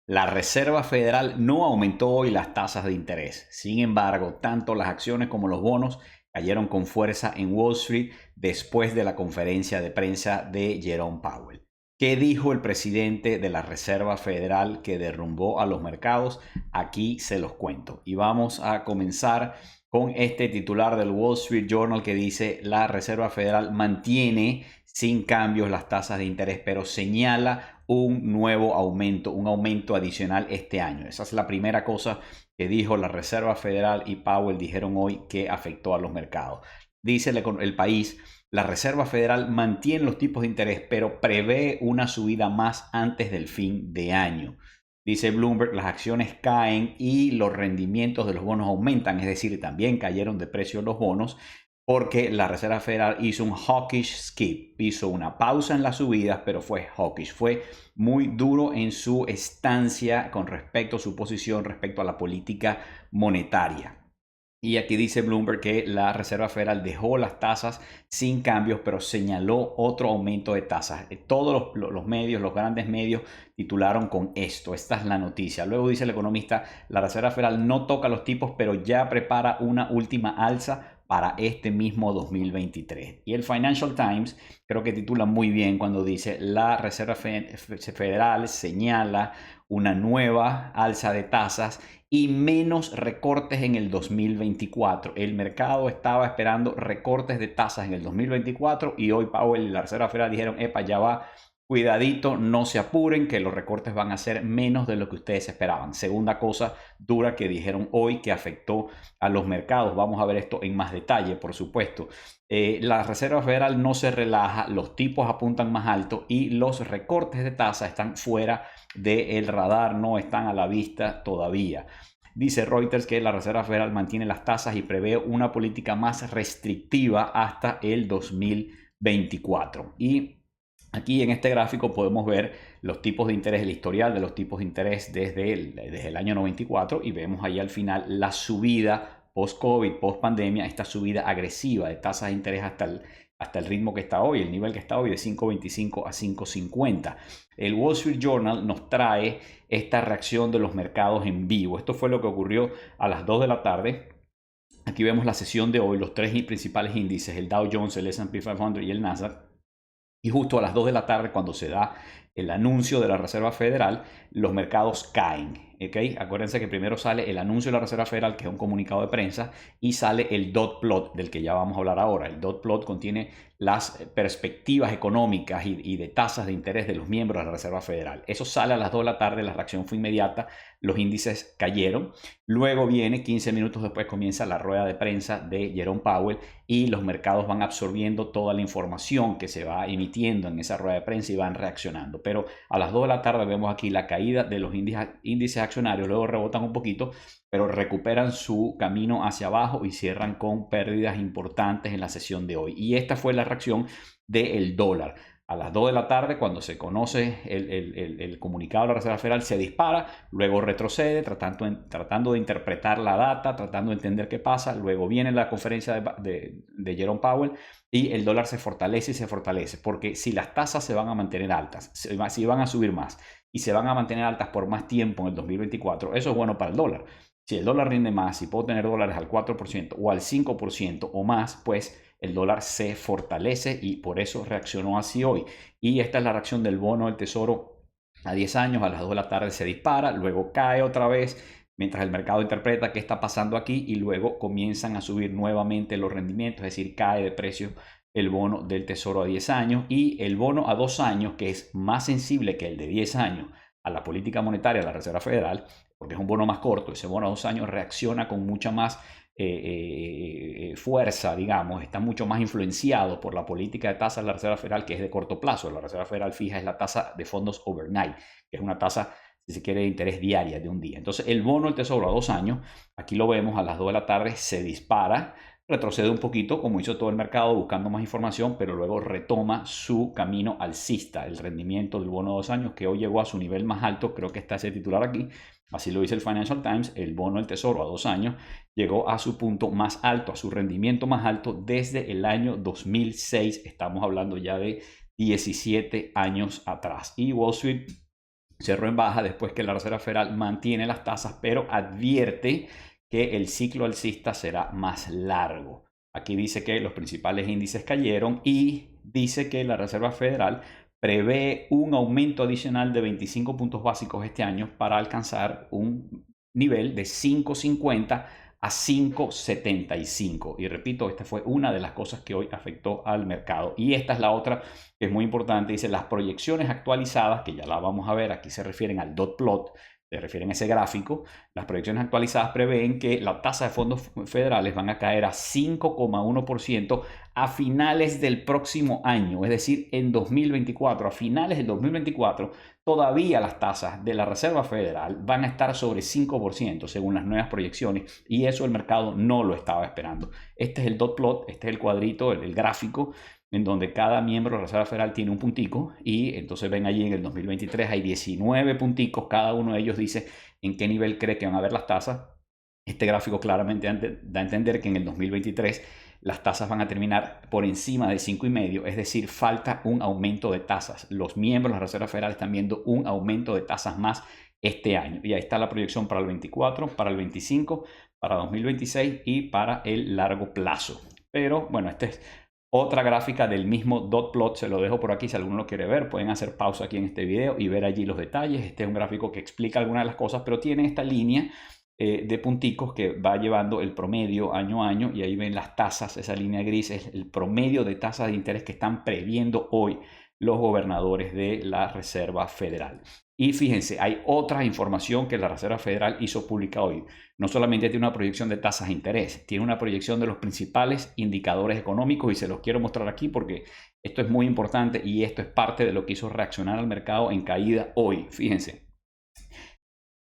La Reserva Federal no aumentó hoy las tasas de interés. Sin embargo, tanto las acciones como los bonos cayeron con fuerza en Wall Street después de la conferencia de prensa de Jerome Powell. ¿Qué dijo el presidente de la Reserva Federal que derrumbó a los mercados? Aquí se los cuento. Y vamos a comenzar con este titular del Wall Street Journal que dice: la Reserva Federal mantiene sin cambios las tasas de interés, pero señala un nuevo aumento, un aumento adicional este año. Esa es la primera cosa que dijo la Reserva Federal y Powell dijeron hoy que afectó a los mercados. Dice el país: la Reserva Federal mantiene los tipos de interés, pero prevé una subida más antes del fin de año. Dice Bloomberg: las acciones caen y los rendimientos de los bonos aumentan, es decir, también cayeron de precio los bonos porque la Reserva Federal hizo un hawkish skip, hizo una pausa en las subidas, pero fue hawkish, fue muy duro en su estancia con respecto a su posición respecto a la política monetaria. Y aquí dice Bloomberg que la Reserva Federal dejó las tasas sin cambios, pero señaló otro aumento de tasas. Todos los medios, los grandes medios, titularon con esto. Esta es la noticia. Luego dice el economista: la Reserva Federal no toca los tipos, pero ya prepara una última alza para este mismo 2023. Y el Financial Times creo que titula muy bien cuando dice: la Reserva Federal señala una nueva alza de tasas y menos recortes en el 2024. El mercado estaba esperando recortes de tasas en el 2024 y hoy Powell y la Reserva Federal dijeron: epa, ya va, cuidadito, no se apuren, que los recortes van a ser menos de lo que ustedes esperaban. Segunda cosa dura que dijeron hoy que afectó a los mercados. Vamos a ver esto en más detalle, por supuesto. La Reserva Federal no se relaja, los tipos apuntan más alto y los recortes de tasa están fuera del radar, no están a la vista todavía. Dice Reuters que la Reserva Federal mantiene las tasas y prevé una política más restrictiva hasta el 2024. Y aquí en este gráfico podemos ver los tipos de interés, el historial de los tipos de interés desde el año 94 y vemos ahí al final la subida post-COVID, post-pandemia, esta subida agresiva de tasas de interés hasta el ritmo que está hoy, el nivel que está hoy de 5.25 a 5.50. El Wall Street Journal nos trae esta reacción de los mercados en vivo. Esto fue lo que ocurrió a las 2 de la tarde. Aquí vemos la sesión de hoy, los tres principales índices, el Dow Jones, el S&P 500 y el Nasdaq. Y justo a las 2 de la tarde, cuando se da el anuncio de la Reserva Federal, los mercados caen. ¿Okay? Acuérdense que primero sale el anuncio de la Reserva Federal, que es un comunicado de prensa, y sale el dot plot, del que ya vamos a hablar ahora. El dot plot contiene las perspectivas económicas y de tasas de interés de los miembros de la Reserva Federal. Eso sale a las 2 de la tarde, la reacción fue inmediata, los índices cayeron. Luego viene, 15 minutos después comienza la rueda de prensa de Jerome Powell y los mercados van absorbiendo toda la información que se va emitiendo en esa rueda de prensa y van reaccionando. Pero a las 2 de la tarde vemos aquí la caída de los índices accionarios, luego rebotan un poquito, pero recuperan su camino hacia abajo y cierran con pérdidas importantes en la sesión de hoy. Y esta fue la reacción del dólar. A las 2 de la tarde, cuando se conoce el comunicado de la Reserva Federal, se dispara, luego retrocede, tratando de interpretar la data, tratando de entender qué pasa. Luego viene la conferencia de Jerome Powell y el dólar se fortalece y se fortalece, porque si las tasas se van a mantener altas, si van a subir más y se van a mantener altas por más tiempo en el 2024, eso es bueno para el dólar. Si el dólar rinde más, si puedo tener dólares al 4% o al 5% o más, pues el dólar se fortalece y por eso reaccionó así hoy. Y esta es la reacción del bono del Tesoro a 10 años. A las 2 de la tarde se dispara, luego cae otra vez mientras el mercado interpreta qué está pasando aquí y luego comienzan a subir nuevamente los rendimientos, es decir, cae de precio el bono del Tesoro a 10 años y el bono a 2 años, que es más sensible que el de 10 años a la política monetaria de la Reserva Federal, porque es un bono más corto. Ese bono a 2 años reacciona con mucha más fuerza, digamos, está mucho más influenciado por la política de tasa de la Reserva Federal, que es de corto plazo. La Reserva Federal fija es la tasa de fondos overnight, que es una tasa, si se quiere, de interés diaria de un día. Entonces el bono del Tesoro a 2 años, aquí lo vemos a las 2 de la tarde, se dispara, retrocede un poquito como hizo todo el mercado buscando más información, pero luego retoma su camino alcista. El rendimiento del bono de 2 años, que hoy llegó a su nivel más alto, creo que está ese titular aquí, así lo dice el Financial Times, el bono del Tesoro a 2 años llegó a su punto más alto, a su rendimiento más alto desde el año 2006. Estamos hablando ya de 17 años atrás. Y Wall Street cerró en baja después que la Reserva Federal mantiene las tasas, pero advierte que el ciclo alcista será más largo. Aquí dice que los principales índices cayeron y dice que la Reserva Federal prevé un aumento adicional de 25 puntos básicos este año para alcanzar un nivel de 5,50 a 5,75. Y repito, esta fue una de las cosas que hoy afectó al mercado. Y esta es la otra que es muy importante. Dice, las proyecciones actualizadas, que ya la vamos a ver, aquí se refieren al dot plot, se refieren a ese gráfico. Las proyecciones actualizadas prevén que la tasa de fondos federales van a caer a 5,1% a finales del próximo año, es decir, en 2024. A finales del 2024, todavía las tasas de la Reserva Federal van a estar sobre 5% según las nuevas proyecciones, y eso el mercado no lo estaba esperando. Este es el dot plot, este es el cuadrito, el gráfico, en donde cada miembro de la Reserva Federal tiene un puntico, y entonces ven allí en el 2023 hay 19 punticos, cada uno de ellos dice en qué nivel cree que van a haber las tasas. Este gráfico claramente da a entender que en el 2023 las tasas van a terminar por encima de 5,5, es decir, falta un aumento de tasas. Los miembros de la Reserva Federal están viendo un aumento de tasas más este año. Y ahí está la proyección para el 24, para el 25, para 2026 y para el largo plazo. Pero bueno, esta es otra gráfica del mismo dot plot, se lo dejo por aquí si alguno lo quiere ver. Pueden hacer pausa aquí en este video y ver allí los detalles. Este es un gráfico que explica algunas de las cosas, pero tiene esta línea de punticos que va llevando el promedio año a año, y ahí ven las tasas. Esa línea gris es el promedio de tasas de interés que están previendo hoy los gobernadores de la Reserva Federal. Y fíjense, hay otra información que la Reserva Federal hizo pública hoy. No solamente tiene una proyección de tasas de interés, tiene una proyección de los principales indicadores económicos, y se los quiero mostrar aquí porque esto es muy importante y esto es parte de lo que hizo reaccionar al mercado en caída hoy. Fíjense.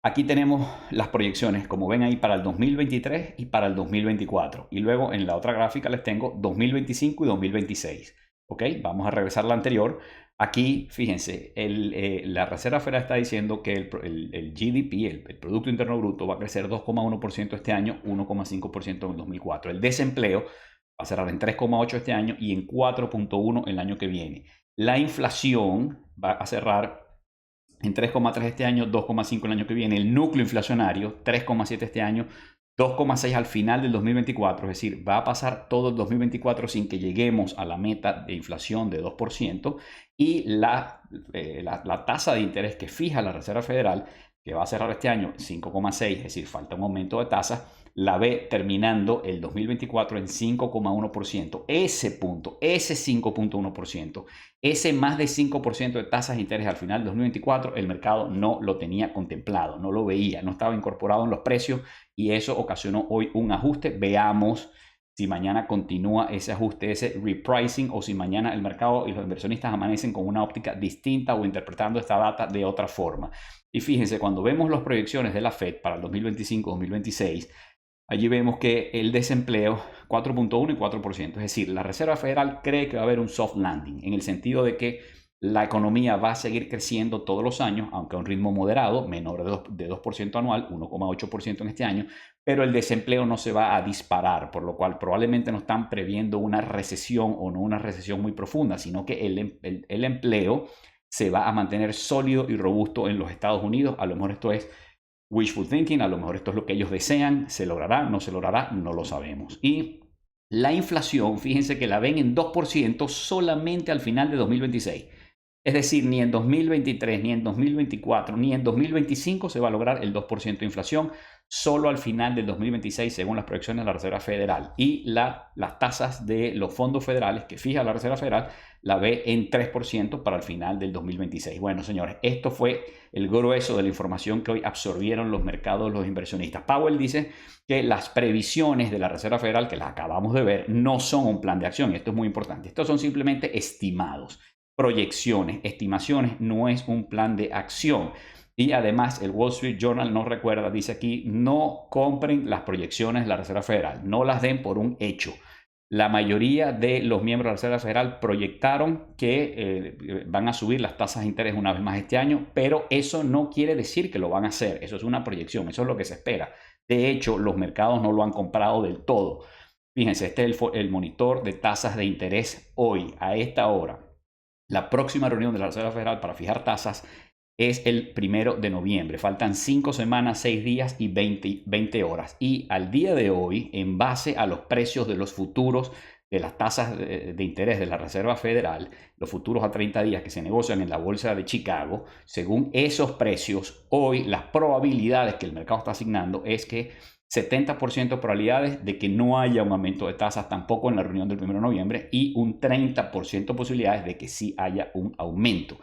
Aquí tenemos las proyecciones, como ven ahí, para el 2023 y para el 2024. Y luego en la otra gráfica les tengo 2025 y 2026. ¿Ok? Vamos a regresar a la anterior. Aquí, fíjense, la Reserva Federal está diciendo que el GDP, el Producto Interno Bruto, va a crecer 2,1% este año, 1,5% en el 2004. El desempleo va a cerrar en 3,8% este año y en 4,1% el año que viene. La inflación va a cerrar en 3,3 este año, 2,5 el año que viene. El núcleo inflacionario, 3,7 este año, 2,6 al final del 2024. Es decir, va a pasar todo el 2024 sin que lleguemos a la meta de inflación de 2%. Y la tasa de interés que fija la Reserva Federal, que va a cerrar este año 5,6, es decir, falta un aumento de tasa, la ve terminando el 2024 en 5,1%. Ese punto, ese 5,1%, ese más de 5% de tasas de interés al final del 2024, el mercado no lo tenía contemplado, no lo veía, no estaba incorporado en los precios, y eso ocasionó hoy un ajuste. Veamos si mañana continúa ese ajuste, ese repricing, o si mañana el mercado y los inversionistas amanecen con una óptica distinta o interpretando esta data de otra forma. Y fíjense, cuando vemos las proyecciones de la Fed para el 2025-2026, allí vemos que el desempleo 4,1 y 4%. Es decir, la Reserva Federal cree que va a haber un soft landing, en el sentido de que la economía va a seguir creciendo todos los años, aunque a un ritmo moderado, menor de 2% anual, 1,8% en este año, pero el desempleo no se va a disparar, por lo cual probablemente no están previendo una recesión, o no una recesión muy profunda, sino que el empleo se va a mantener sólido y robusto en los Estados Unidos. A lo mejor esto es wishful thinking, a lo mejor esto es lo que ellos desean, se logrará, no se logrará, no lo sabemos. Y la inflación, fíjense que la ven en 2% solamente al final de 2026. Es decir, ni en 2023, ni en 2024, ni en 2025 se va a lograr el 2% de inflación, solo al final del 2026, según las proyecciones de la Reserva Federal. Y las tasas de los fondos federales que fija la Reserva Federal la ve en 3% para el final del 2026. Bueno, señores, esto fue el grueso de la información que hoy absorbieron los mercados, los inversionistas. Powell dice que las previsiones de la Reserva Federal, que las acabamos de ver, no son un plan de acción. Y esto es muy importante. Estos son simplemente estimados, proyecciones, estimaciones, no es un plan de acción. Y además el Wall Street Journal nos recuerda, dice aquí, no compren las proyecciones de la Reserva Federal, no las den por un hecho. La mayoría de los miembros de la Reserva Federal proyectaron que van a subir las tasas de interés una vez más este año, pero eso no quiere decir que lo van a hacer. Eso es una proyección, eso es lo que se espera. De hecho, los mercados no lo han comprado del todo. Fíjense, este es el monitor de tasas de interés hoy, a esta hora. La próxima reunión de la Reserva Federal para fijar tasas es el 1 de noviembre. Faltan 5 semanas, 6 días y 20 horas. Y al día de hoy, en base a los precios de los futuros de las tasas de interés de la Reserva Federal, los futuros a 30 días que se negocian en la Bolsa de Chicago, según esos precios, hoy las probabilidades que el mercado está asignando es que 70% de probabilidades de que no haya un aumento de tasas tampoco en la reunión del 1 de noviembre y un 30% de posibilidades de que sí haya un aumento.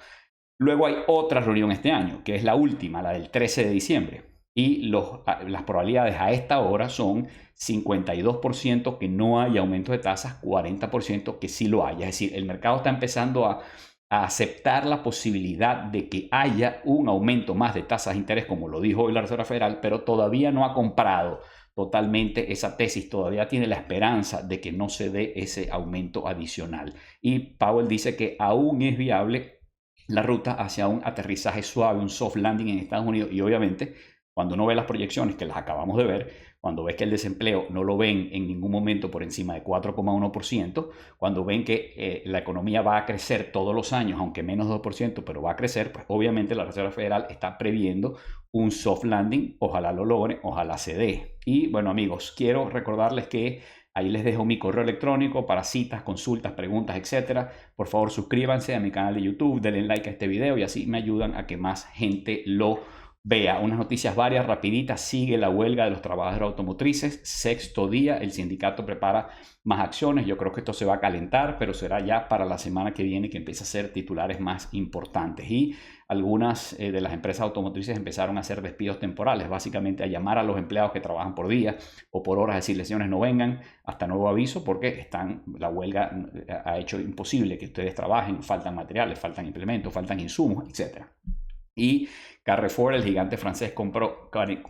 Luego hay otra reunión este año, que es la última, la del 13 de diciembre. Y las probabilidades a esta hora son 52% que no haya aumento de tasas, 40% que sí lo haya. Es decir, el mercado está empezando a aceptar la posibilidad de que haya un aumento más de tasas de interés, como lo dijo hoy la Reserva Federal, pero todavía no ha comprado totalmente esa tesis, todavía tiene la esperanza de que no se dé ese aumento adicional. Y Powell dice que aún es viable la ruta hacia un aterrizaje suave, un soft landing en Estados Unidos. Y obviamente, cuando uno ve las proyecciones, que las acabamos de ver, cuando ves que el desempleo no lo ven en ningún momento por encima de 4,1%, cuando ven que la economía va a crecer todos los años, aunque menos 2%, pero va a crecer, pues obviamente la Reserva Federal está previendo un soft landing. Ojalá lo logre, ojalá se dé. Y bueno, amigos, quiero recordarles que ahí les dejo mi correo electrónico para citas, consultas, preguntas, etcétera. Por favor, suscríbanse a mi canal de YouTube, denle like a este video y así me ayudan a que más gente lo vea. Unas noticias varias, rapiditas. Sigue la huelga de los trabajadores automotrices. 6º día, el sindicato prepara más acciones. Yo creo que esto se va a calentar, pero será ya para la semana que viene que empiece a ser titulares más importantes. Y algunas de las empresas automotrices empezaron a hacer despidos temporales, básicamente a llamar a los empleados que trabajan por día o por horas, decir lesiones no vengan hasta nuevo aviso, porque la huelga ha hecho imposible que ustedes trabajen, faltan materiales, faltan implementos, faltan insumos, etcétera. Y Carrefour, el gigante francés,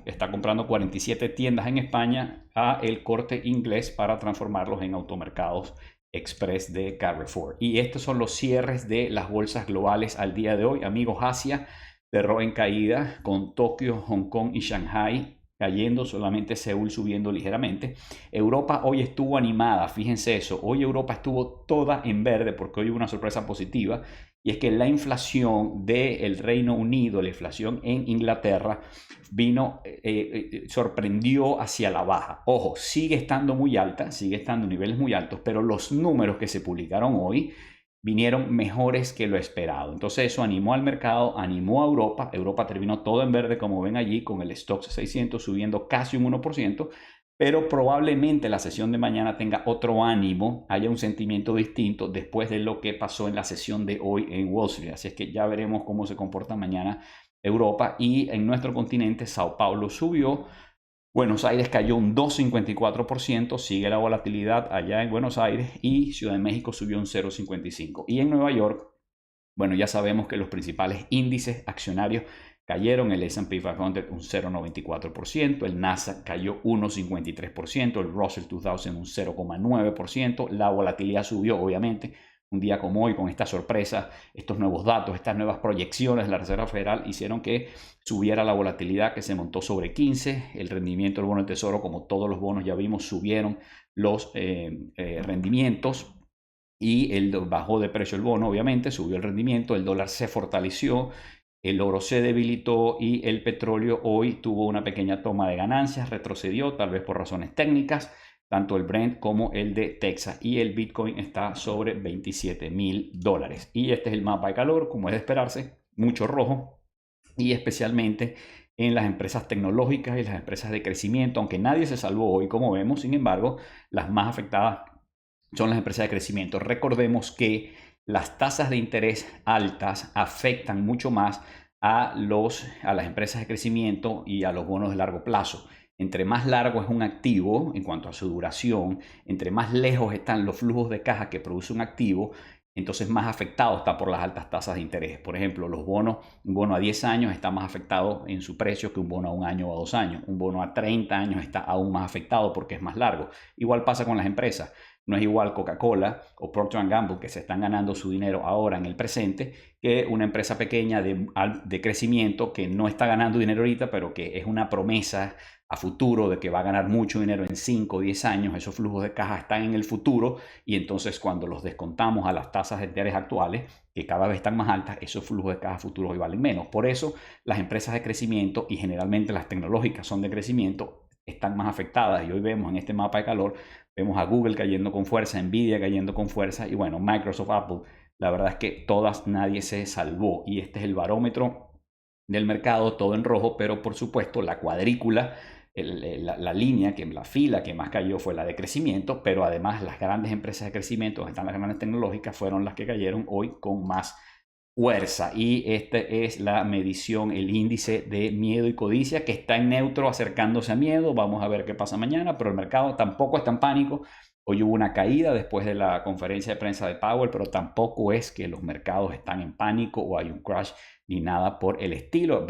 está comprando 47 tiendas en España a El Corte Inglés para transformarlos en automercados express de Carrefour. Y estos son los cierres de las bolsas globales al día de hoy. Amigos, Asia cerró en caída con Tokio, Hong Kong y Shanghai cayendo, solamente Seúl subiendo ligeramente. Europa hoy estuvo animada, fíjense eso. Hoy Europa estuvo toda en verde porque hoy hubo una sorpresa positiva. Y es que la inflación del Reino Unido, la inflación en Inglaterra, sorprendió hacia la baja. Ojo, sigue estando muy alta, sigue estando en niveles muy altos, pero los números que se publicaron hoy vinieron mejores que lo esperado. Entonces eso animó al mercado, animó a Europa. Europa terminó todo en verde, como ven allí, con el Stoxx 600 subiendo casi un 1%. Pero probablemente la sesión de mañana tenga otro ánimo, haya un sentimiento distinto después de lo que pasó en la sesión de hoy en Wall Street. Así es que ya veremos cómo se comporta mañana Europa. Y en nuestro continente, Sao Paulo subió, Buenos Aires cayó un 2,54%, sigue la volatilidad allá en Buenos Aires, y Ciudad de México subió un 0,55%. Y en Nueva York, bueno, ya sabemos que los principales índices accionarios cayeron, el S&P 500 un 0,94%, el Nasdaq cayó 1,53%, el Russell 2000 un 0,9%, la volatilidad subió obviamente. Un día como hoy, con esta sorpresa, estos nuevos datos, estas nuevas proyecciones de la Reserva Federal hicieron que subiera la volatilidad, que se montó sobre 15, el rendimiento del bono del tesoro, como todos los bonos ya vimos, subieron los rendimientos. Y bajó de precio el bono, obviamente, subió el rendimiento, el dólar se fortaleció, el oro se debilitó y el petróleo hoy tuvo una pequeña toma de ganancias, retrocedió, tal vez por razones técnicas, tanto el Brent como el de Texas, y el Bitcoin está sobre $27,000. Y este es el mapa de calor, como es de esperarse, mucho rojo, y especialmente en las empresas tecnológicas y las empresas de crecimiento, aunque nadie se salvó hoy, como vemos. Sin embargo, las más afectadas son las empresas de crecimiento. Recordemos que las tasas de interés altas afectan mucho más a las empresas de crecimiento y a los bonos de largo plazo. Entre más largo es un activo en cuanto a su duración, entre más lejos están los flujos de caja que produce un activo, entonces más afectado está por las altas tasas de interés. Por ejemplo, un bono a 10 años está más afectado en su precio que un bono a 1 año o a 2 años. Un bono a 30 años está aún más afectado porque es más largo. Igual pasa con las empresas. No es igual Coca-Cola o Procter Gamble, que se están ganando su dinero ahora en el presente, que una empresa pequeña de crecimiento que no está ganando dinero ahorita, pero que es una promesa a futuro de que va a ganar mucho dinero en 5 o 10 años. Esos flujos de caja están en el futuro y entonces cuando los descontamos a las tasas de interés actuales, que cada vez están más altas, esos flujos de caja futuros hoy valen menos. Por eso las empresas de crecimiento, y generalmente las tecnológicas son de crecimiento, están más afectadas. Y hoy vemos en este mapa de calor, vemos a Google cayendo con fuerza, Nvidia cayendo con fuerza y bueno, Microsoft, Apple. La verdad es que nadie se salvó y este es el barómetro del mercado, todo en rojo, pero por supuesto la cuadrícula, la línea, la fila que más cayó fue la de crecimiento, pero además las grandes empresas de crecimiento, donde están las grandes tecnológicas, fueron las que cayeron hoy con más fuerza. Y esta es la medición, el índice de miedo y codicia, que está en neutro acercándose a miedo. Vamos a ver qué pasa mañana, pero el mercado tampoco está en pánico. Hoy hubo una caída después de la conferencia de prensa de Powell, pero tampoco es que los mercados están en pánico o hay un crash ni nada por el estilo.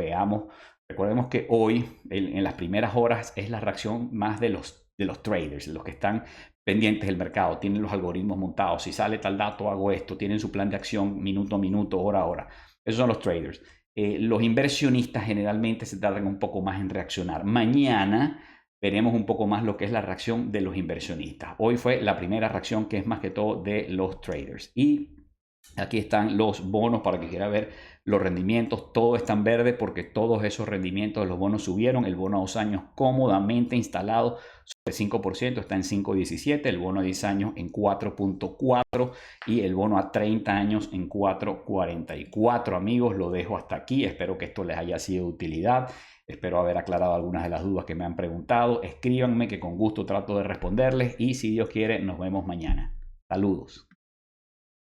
Recordemos que hoy, en las primeras horas, es la reacción más de los traders, los que están pendientes del mercado, tienen los algoritmos montados. Si sale tal dato, hago esto, tienen su plan de acción minuto a minuto, hora a hora. Esos son los traders. Los inversionistas generalmente se tardan un poco más en reaccionar. Mañana veremos un poco más lo que es la reacción de los inversionistas. Hoy fue la primera reacción, que es más que todo de los traders. Y aquí están los bonos para que quiera ver los rendimientos. Todo está en verde porque todos esos rendimientos de los bonos subieron. El bono a 2 años cómodamente instalado sobre 5%, está en 5.17. El bono a 10 años en 4.4 y el bono a 30 años en 4.44. Amigos, lo dejo hasta aquí. Espero que esto les haya sido de utilidad. Espero haber aclarado algunas de las dudas que me han preguntado. Escríbanme que con gusto trato de responderles y si Dios quiere nos vemos mañana. Saludos.